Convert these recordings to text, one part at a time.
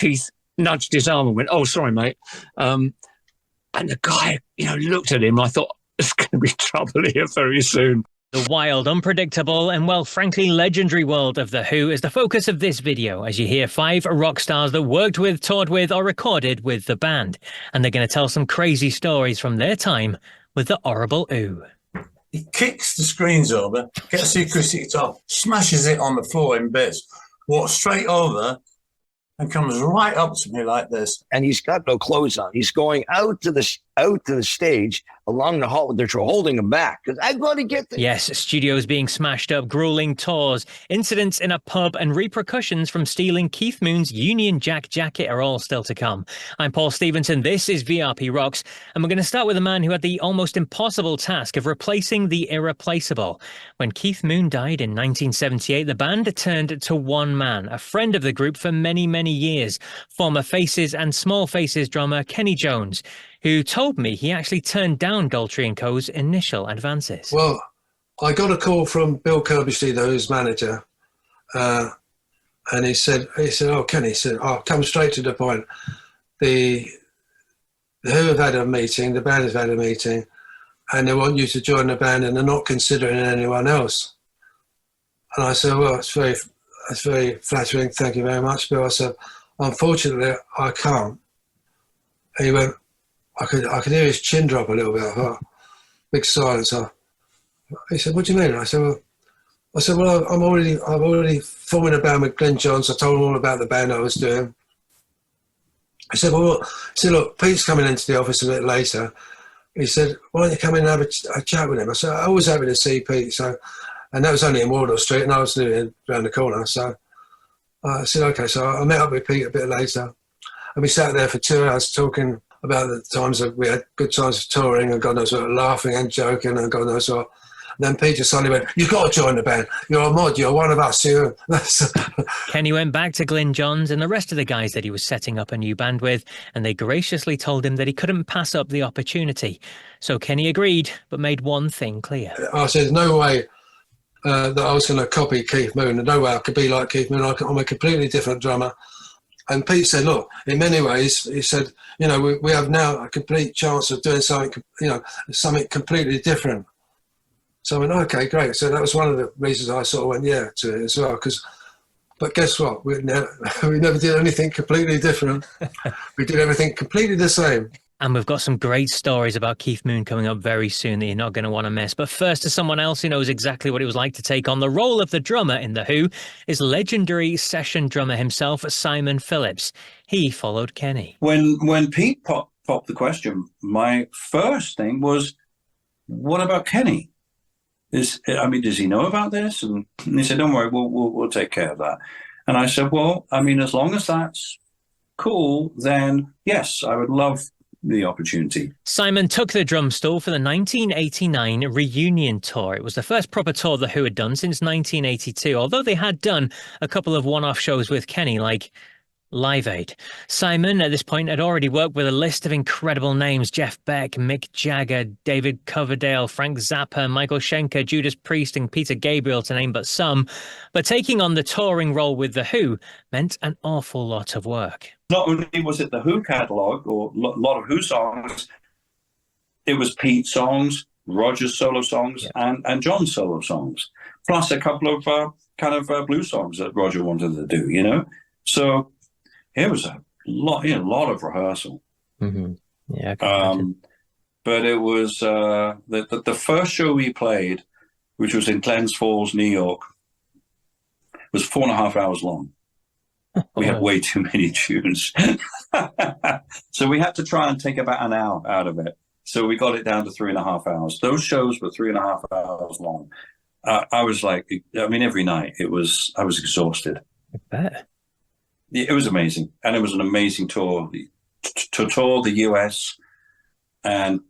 Keith nudged his arm and went, "Oh, sorry, mate." And the guy, looked at him. And I thought, there's going to be trouble here very soon. The wild, unpredictable, and, well, frankly, legendary world of The Who is the focus of this video, as you hear 5 rock stars that worked with, toured with, or recorded with the band. And they're going to tell some crazy stories from their time with the Horrible Who. He kicks the screens over, gets the acoustic guitar, smashes it on the floor in bits, walks straight over, and comes right up to me like this. And he's got no clothes on. He's going out to the stage along the hall. They're holding him back because I'm going to get there. Yes, studios being smashed up, grueling tours, incidents in a pub, and repercussions from stealing Keith Moon's Union Jack jacket are all still to come. I'm Paul Stevenson. This is VRP Rocks, and we're going to start with a man who had the almost impossible task of replacing the irreplaceable. When Keith Moon died in 1978, the band turned to one man, a friend of the group for many, many years, former Faces and Small Faces drummer Kenny Jones, who told me he actually turned down Daltrey & Co.'s initial advances. Well, I got a call from Bill Kirbystein, who's manager, and he said, "Oh, Kenny," he said, "I'll come straight to the point. The Who have had a meeting, the band has had a meeting, and they want you to join the band, and they're not considering anyone else." And I said, "Well, that's very flattering. Thank you very much, Bill." I said, "Unfortunately, I can't." And he went, I could hear his chin drop a little bit. I thought, big silence. He said, "What do you mean?" I said, "Well, I'm already forming a band with Glenn Johns. I told him all about the band I was doing." He said, "Look, Pete's coming into the office a bit later." He said, "Why don't you come in and have a chat with him?" I said, "I was happy to see Pete." And that was only in Wardour Street, and I was living around the corner. So I said, "Okay." So I met up with Pete a bit later, and we sat there for 2 hours talking about the times that we had good times of touring, and God knows what, laughing and joking, and God knows what. And then Peter suddenly went, "You've got to join the band. You're a mod. You're one of us." Kenny went back to Glenn Johns and the rest of the guys that he was setting up a new band with, and they graciously told him that he couldn't pass up the opportunity. So Kenny agreed, but made one thing clear. I said, "There's no way that I was going to copy Keith Moon. There's no way I could be like Keith Moon. I'm a completely different drummer." And Pete said, "Look, in many ways," he said, we have now a complete chance of doing something, something completely different." So I went, "Okay, great." So that was one of the reasons I sort of went yeah to it as well. But guess what? We never did anything completely different. We did everything completely the same. And we've got some great stories about Keith Moon coming up very soon that you're not going to want to miss. But first, to someone else who knows exactly what it was like to take on the role of the drummer in The Who is legendary session drummer himself, Simon Phillips. He followed Kenny. When Pete popped the question, my first thing was, what about Kenny? Does he know about this? And he said, "Don't worry, we'll take care of that." And I said, "Well, as long as that's cool, then yes, I would love the opportunity." Simon took the drum stool for the 1989 reunion tour. It was the first proper tour The Who had done since 1982, although they had done a couple of one-off shows with Kenny, like Live Aid. Simon, at this point, had already worked with a list of incredible names: Jeff Beck, Mick Jagger, David Coverdale, Frank Zappa, Michael Schenker, Judas Priest, and Peter Gabriel, to name but some. But taking on the touring role with The Who meant an awful lot of work. Not only was it the Who catalogue, or a lot of Who songs, it was Pete's songs, Roger's solo songs, and John's solo songs, plus a couple of blues songs that Roger wanted to do, So it was a lot of rehearsal. Mm-hmm. Yeah. But it was the first show we played, which was in Glens Falls, New York, was 4.5 hours long. We had way too many tunes. So we had to try and take about an hour out of it. So we got it down to 3.5 hours. Those shows were 3.5 hours long. I was like, every night I was exhausted. I bet. It was amazing. And it was an amazing tour. To tour the US and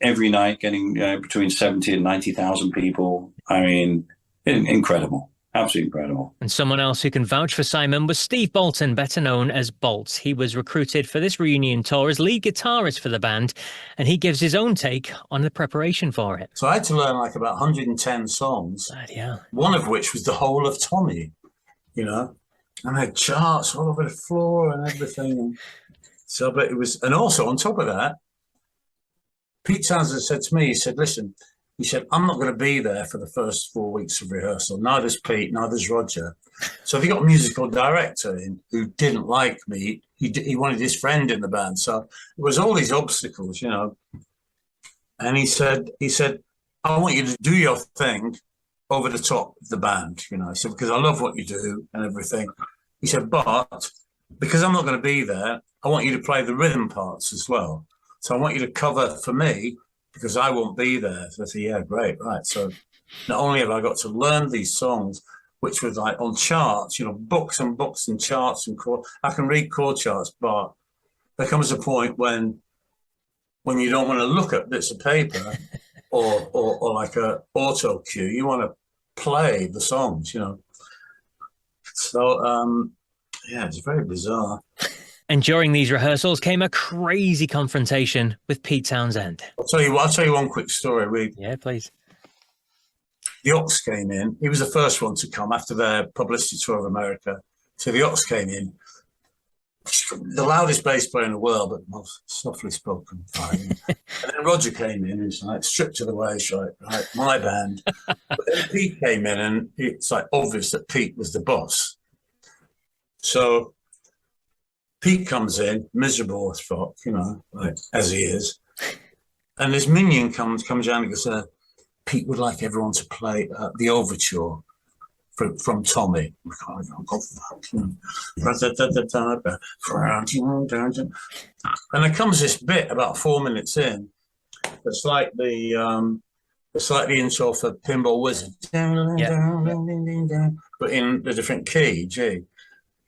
every night getting between 70 and 90,000 people. Incredible. Absolutely incredible. And someone else who can vouch for Simon was Steve Bolton, better known as Bolt. He was recruited for this reunion tour as lead guitarist for the band, and he gives his own take on the preparation for it. So I had to learn about 110 songs, Yeah. one of which was the whole of Tommy, and I had charts all over the floor and everything. So, but it was, and also on top of that, Pete Townshend said to me, he said, listen, he said, I'm not going to be there for the first 4 weeks of rehearsal. Neither's Pete, neither's Roger. So they got a musical director in who didn't like me. He wanted his friend in the band. So it was all these obstacles, you know. And he said, I want you to do your thing over the top of the band, you know. He said, because I love what you do and everything. He said, but because I'm not going to be there, I want you to play the rhythm parts as well. So I want you to cover for me because I won't be there. So I said, yeah, great, right. So not only have I got to learn these songs, which was like on charts, you know, books and books and charts and chord. I can read chord charts, but there comes a point when you don't want to look at bits of paper or like a auto cue. You want to play the songs, you know. So yeah, it's very bizarre. And during these rehearsals came a crazy confrontation with Pete Townshend. I'll tell you one quick story. Yeah, please. The Ox came in. He was the first one to come after their publicity tour of America. So the Ox came in, the loudest bass player in the world, but most softly spoken. And then Roger came in, who's like stripped to the waist, right, my band. But then Pete came in, and it's like obvious that Pete was the boss. So Pete comes in, miserable as fuck, you know, like as he is. And this minion comes down and goes, Pete would like everyone to play the overture from Tommy. And there comes this bit about 4 minutes in. It's like the intro for Pinball Wizard, but in a different key, G.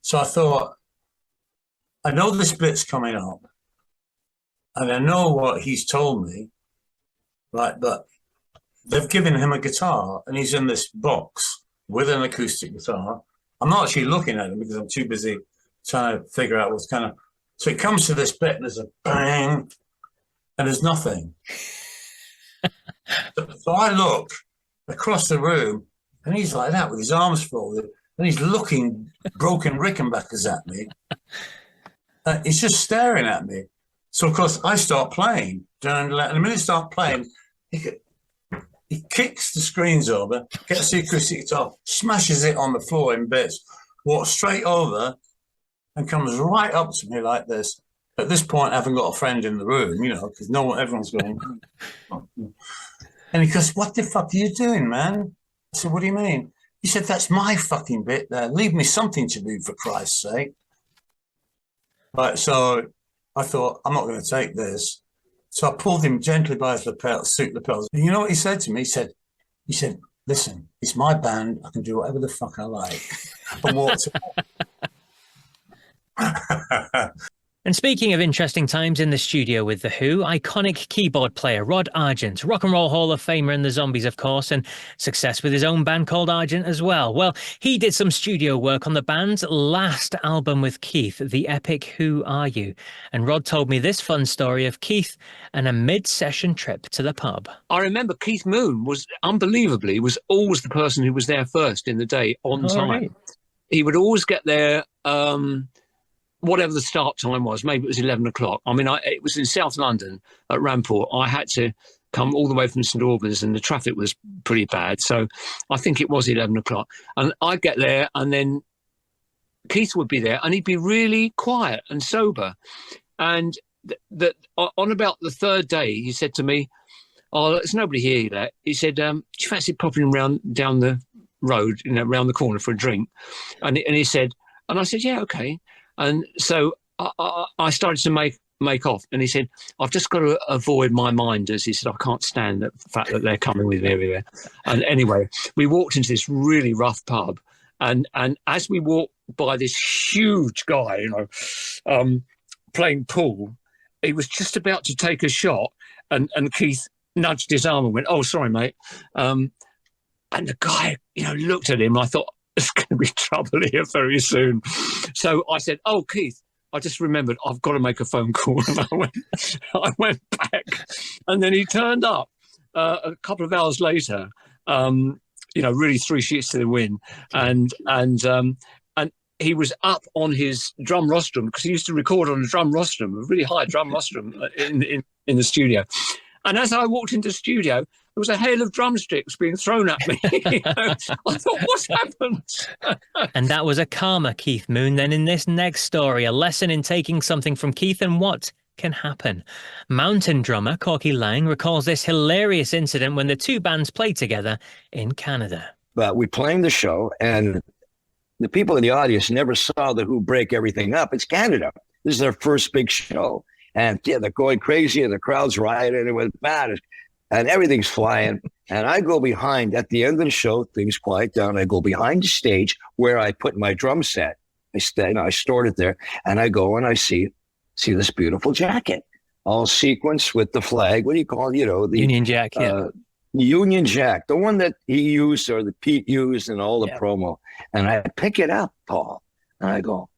So I thought, I know this bit's coming up, and I know what he's told me, right? But they've given him a guitar, and he's in this box with an acoustic guitar. I'm not actually looking at him because I'm too busy trying to figure out what's kind of. So it comes to this bit, and there's a bang, and there's nothing. So I look across the room, and he's like that with his arms folded, and he's looking broken Rickenbackers at me. He's just staring at me. So, of course, I start playing. And the minute I start playing, he kicks the screens over, gets the acoustic guitar, smashes it on the floor in bits, walks straight over and comes right up to me like this. At this point, I haven't got a friend in the room, you know, because everyone's going. And he goes, what the fuck are you doing, man? I said, what do you mean? He said, that's my fucking bit there. Leave me something to do, for Christ's sake. Right, so I thought, I'm not going to take this. So I pulled him gently by his suit lapels. And you know what he said to me? He said, listen, it's my band. I can do whatever the fuck I like. And walked away. And speaking of interesting times in the studio with The Who, iconic keyboard player Rod Argent, Rock and Roll Hall of Famer in the Zombies, of course, and success with his own band called Argent as well. Well, he did some studio work on the band's last album with Keith, the epic Who Are You? And Rod told me this fun story of Keith and a mid-session trip to the pub. I remember Keith Moon was always the person who was there first in the day on time. Right. He would always get there, whatever the start time was. Maybe it was 11 o'clock. I mean, it was in South London at Ramport. I had to come all the way from St Albans and the traffic was pretty bad. So I think it was 11 o'clock. And I'd get there and then Keith would be there and he'd be really quiet and sober. And on about the third day, he said to me, oh, there's nobody here yet. He said, do you fancy popping down the road, you know, around the corner for a drink? And he said, and I said, yeah, okay. And so I started to make off. And he said, I've just got to avoid my minders. He said, I can't stand the fact that they're coming with me everywhere. And anyway, we walked into this really rough pub. And as we walked by this huge guy, you know, playing pool, he was just about to take a shot. And Keith nudged his arm and went, oh, sorry, mate. And the guy, you know, looked at him and I thought, there's going to be trouble here very soon. So I said, oh, Keith, I just remembered I've got to make a phone call. And I went back. And then he turned up a couple of hours later, you know, really 3 sheets to the wind. And he was up on his drum rostrum, because he used to record on a drum rostrum, a really high drum rostrum in the studio. And as I walked into the studio, there was a hail of drumsticks being thrown at me. I thought, what's happened? And that was a calmer Keith Moon. Then in this next story, a lesson in taking something from Keith and what can happen. Mountain drummer Corky Lang recalls this hilarious incident when the two bands played together in Canada. But we playing the show, and the people in the audience never saw the Who break everything up. It's Canada. This is their first big show. And yeah, they're going crazy, and the crowd's rioting. It was bad, and everything's flying. And I go behind at the end of the show. Things quiet down. I go behind the stage where I put my drum set. I stored it there, and I go and I see this beautiful jacket, all sequenced with the flag. What do you call it? You know, the Union Jack. Yeah. Union Jack, the one that he used or that Pete used in all the promo. And I pick it up, Paul, and I go,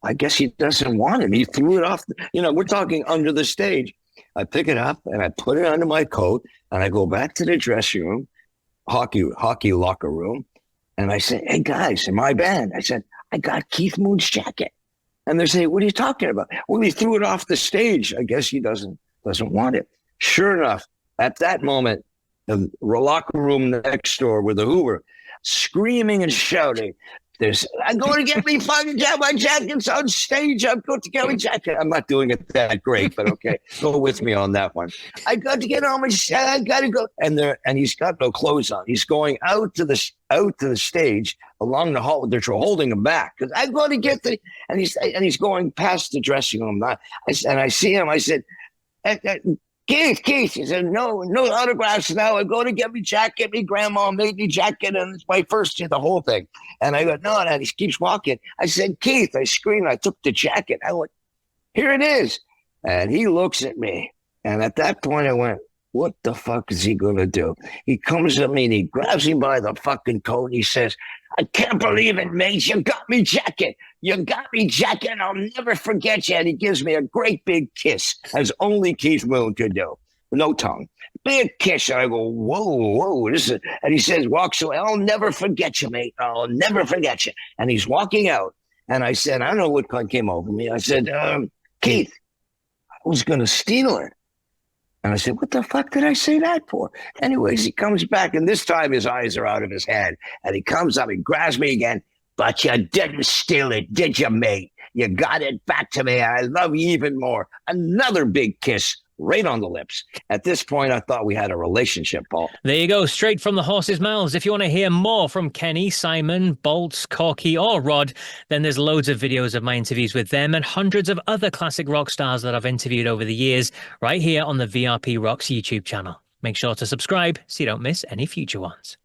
I guess he doesn't want it. He threw it off. We're talking under the stage. I pick it up and I put it under my coat, and I go back to the dressing room, hockey locker room. And I said, hey guys, in my band, I said, I got Keith Moon's jacket. And they say, what are you talking about? Well, he threw it off the stage. I guess he doesn't want it. Sure enough, at that moment, the locker room next door with the Who were screaming and shouting, I'm going to get me fucking my jackets on stage. I'm going to get my jacket. I'm not doing it that great, but okay. Go with me on that one. I got to get on my I got to go. And he's got no clothes on. He's going out to the stage along the hall. They're holding him back because I'm going to get and he's going past the dressing room. And I see him. I said, Keith, he said, no autographs now. I'm going to get me jacket. Me grandma made me jacket, and it's my first year, the whole thing. And I go, no, and he keeps walking. I said, Keith, I screamed. I took the jacket. I went, here it is. And he looks at me. And at that point, I went, what the fuck is he going to do? He comes at me and he grabs me by the fucking coat. And he says, I can't believe it, mate. You got me jacket. You got me jacket. I'll never forget you. And he gives me a great big kiss, as only Keith Moon could do. No tongue. Big kiss. And I go, whoa. And he says, walks away. I'll never forget you, mate. I'll never forget you. And he's walking out. And I said, I don't know what came over me. I said, Keith, I was going to steal it. And I said, what the fuck did I say that for? Anyways, he comes back, and this time his eyes are out of his head. And he comes up, he grabs me again. But you didn't steal it, did you, mate? You got it back to me. I love you even more. Another big kiss right on the lips. At this point, I thought we had a relationship, Paul. There you go, straight from the horse's mouths. If you want to hear more from Kenny, Simon, Bolt, Corky, or Rod, then there's loads of videos of my interviews with them and hundreds of other classic rock stars that I've interviewed over the years, right here on the VRP Rocks YouTube channel. Make sure to subscribe so you don't miss any future ones.